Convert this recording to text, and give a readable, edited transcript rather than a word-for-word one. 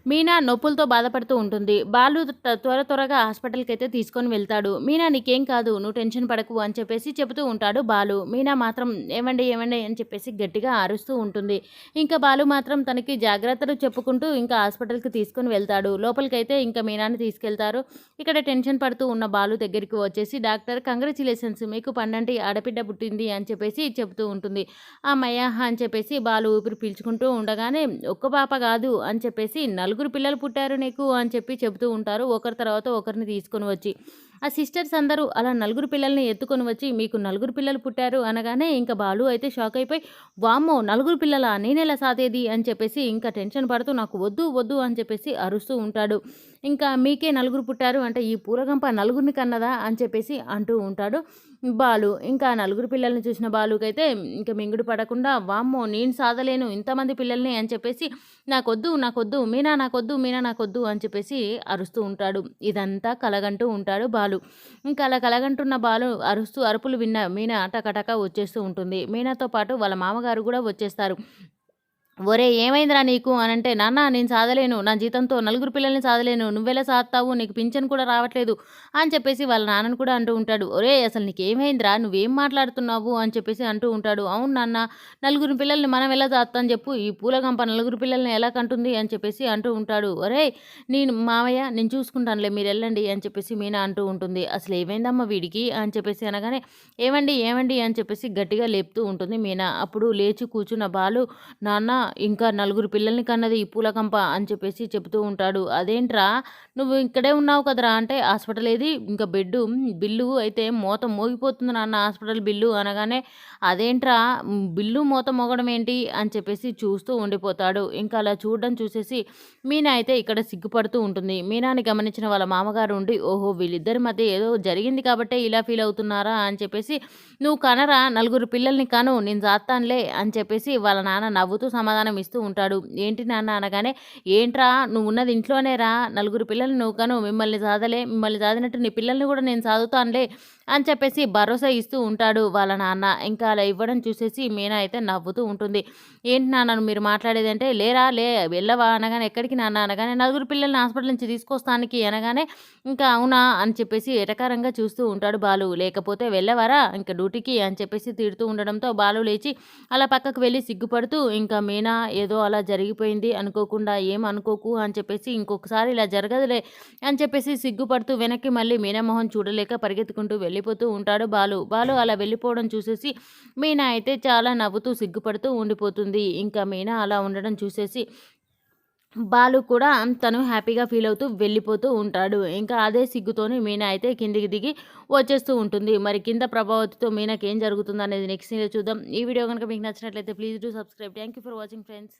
మీనా నొప్పులతో బాధపడుతూ ఉంటుంది. బాలు త్వరగా హాస్పిటల్‌కి అయితే తీసుకొని వెళ్తాడు. మీనా నీకేం కాదు, నువ్వు టెన్షన్ పడకు అని చెప్పేసి చెబుతూ ఉంటాడు బాలు. మీనా మాత్రం ఏవండి ఏవండి అని చెప్పేసి గట్టిగా అరుస్తూ ఉంటుంది. ఇంకా బాలు మాత్రం తనకి జాగ్రత్తలు చెప్పుకుంటూ ఇంకా హాస్పిటల్‌కి తీసుకొని వెళ్తాడు. లోపలికైతే ఇంకా మీనాని తీసుకెళ్తారు. ఇక్కడ టెన్షన్ పడుతూ ఉన్న బాలు దగ్గరికి వచ్చేసి డాక్టర్ కంగ్రాచ్యులేషన్స్ మీకు పండంటి ఆడబిడ్డ పుట్టింది అని చెప్పేసి చెబుతూ ఉంటుంది. హమ్మయ్య అని చెప్పేసి బాలు ఊపిరి పీల్చుకుంటూ ఉండగానే ఒక్క పాప కాదు అని చెప్పేసి నలుగురు పిల్లలు పుట్టారు నీకు అని చెప్పి చెబుతూ ఉంటారు. ఒకరి తర్వాత ఒకరిని తీసుకొని వచ్చి ఆ సిస్టర్స్ అందరూ అలా నలుగురు పిల్లల్ని ఎత్తుకొని వచ్చి మీకు నలుగురు పిల్లలు పుట్టారు అనగానే ఇంకా బాలు అయితే షాక్ అయిపోయి వామ్మో నలుగురు పిల్లలా నేనెలా సాధేది అని చెప్పేసి ఇంకా టెన్షన్ పడుతూ నాకు వద్దు వద్దు అని చెప్పేసి అరుస్తూ ఉంటాడు. ఇంకా మీకే నలుగురు పుట్టారు అంటే ఈ పూలగంప నలుగురిని కన్నదా అని చెప్పేసి అంటూ ఉంటాడు బాలు. ఇంకా నలుగురు పిల్లల్ని చూసిన బాలుకైతే ఇంకా మింగుడు పడకుండా వామ్మో నేను సాధలేను ఇంతమంది పిల్లల్ని అని చెప్పేసి నాకొద్దు నాకొద్దు మీనా నాకొద్దు మీనా నాకొద్దు అని చెప్పేసి అరుస్తూ ఉంటాడు. ఇదంతా కలగంటూ ఉంటాడు బాలు. ఇంకా అలా కలగంటున్న బాలు అరుస్తూ అరుపులు విన్న మీనా టకటక వచ్చేస్తూ ఉంటుంది. మీనాతో పాటు వాళ్ళ మామగారు కూడా వచ్చేస్తారు. ఒరేయ్! ఏమైందిరా నీకు అనంటే, నాన్న నేను సాధలేను. నా జీతంతో నలుగురు పిల్లల్ని సాధలేను. నువ్వెలా సాధతావు? నీకు పింఛన్ కూడా రావట్లేదు అని చెప్పేసి వాళ్ళ నాన్నని కూడా అంటూ ఉంటాడు. ఒరేయ్! అసలు నీకేమైందిరా? నువ్వేం మాట్లాడుతున్నావు? అని చెప్పేసి అంటూ ఉంటాడు. అవును నాన్న నలుగురు పిల్లల్ని మనం ఎలా సాధతాం చెప్పు? ఈ పూలగంప నలుగురు పిల్లల్ని ఎలా కంటుంది? అని చెప్పేసి అంటూ ఉంటాడు. ఒరేయ్! మావయ్య నేను చూసుకుంటానులే మీరెళ్ళండి అని చెప్పేసి మీనా అంటూ ఉంటుంది. అసలు ఏమైందమ్మా వీడికి? అని చెప్పేసి అనగానే, ఏవండి ఏవండి అని చెప్పేసి గట్టిగా లేపుతూ ఉంటుంది మీనా. అప్పుడు లేచి కూర్చున్న బాలు, నాన్న ఇంకా నలుగురు పిల్లల్ని కన్నది ఈ పూలకంప అని చెప్పేసి చెబుతూ ఉంటాడు. అదేంట్రా నువ్వు ఇక్కడే ఉన్నావు కదరా అంటే హాస్పిటల్ ఏది ఇంకా బిల్లు అయితే మోత మోగిపోతుంది నాన్న హాస్పిటల్ బిల్లు అనగానే అదేంట్రా బిల్లు మోత మోగడం ఏంటి అని చెప్పేసి చూస్తూ ఉండిపోతాడు. ఇంకా అలా చూడడం చూసేసి మీనా అయితే ఇక్కడ సిగ్గుపడుతూ ఉంటుంది. మీనాని గమనించిన వాళ్ళ మామగారు ఉండి ఓహో వీళ్ళిద్దరి మధ్య ఏదో జరిగింది కాబట్టే ఇలా ఫీల్ అవుతున్నారా అని చెప్పేసి నువ్వు కనరా నలుగురు పిల్లల్ని కను నేను జాతానులే అని చెప్పేసి వాళ్ళ నాన్న నవ్వుతూ సమాధానం ఇస్తూ ఉంటాడు. ఏంటి నాన్న అనగానే ఏంట్రా నువ్వు ఉన్నది ఇంట్లోనేరా నలుగురు పిల్లల్ని నువ్వు కను మిమ్మల్ని సాదినట్టు నీ పిల్లల్ని కూడా నేను సాదుతానులే అని చెప్పేసి భరోసా ఇస్తూ ఉంటాడు వాళ్ళ నాన్న. ఇంకా అలా ఇవ్వడం చూసేసి మీనా అయితే నవ్వుతూ ఉంటుంది. ఏంటి నాన్న మీరు మాట్లాడేది అంటే లేరా లే వెళ్ళవా అనగానే ఎక్కడికి నాన్న అనగానే నలుగురు పిల్లల్ని హాస్పిటల్ నుంచి తీసుకొస్తానికి అనగానే ఇంకా అవునా అని చెప్పేసి ఎటకారంగా చూస్తూ ఉంటాడు బాలు. లేకపోతే వెళ్ళవరా ఇంకా డ్యూటీకి అని చెప్పేసి తిడుతూ ఉండడంతో బాలు లేచి అలా పక్కకు వెళ్ళి సిగ్గుపడుతూ ఇంకా మీనా ఏదో అలా జరిగిపోయింది అనుకోకుండా ఏం అనుకోకు అని చెప్పేసి ఇంకొకసారి ఇలా జరగదులే అని చెప్పేసి సిగ్గుపడుతూ వెనక్కి మళ్ళీ మీనా మొహం చూడలేక పరిగెత్తుకుంటూ వెళ్ళిపోతూ ఉంటాడు బాలు. బాలు అలా వెళ్ళిపోవడం చూసేసి మీనా అయితే చాలా నవ్వుతూ సిగ్గుపడుతూ ఉండిపోతుంది. ఇంకా మీనా అలా ఉండడం చూసేసి బాలు కూడా తను హ్యాపీగా ఫీల్ అవుతూ వెళ్ళిపోతూ ఉంటాడు. ఇంకా అదే సిగ్గుతోని మీనా అయితే కిందికి దిగి వచ్చేస్తూ ఉంటుంది. మరి కింద ప్రభావతితో మీనాకి ఏం జరుగుతుందనేది నెక్స్ట్ చూద్దాం. ఈ వీడియో కనుక మీకు నచ్చినట్లయితే please do subscribe. Thank you for watching friends.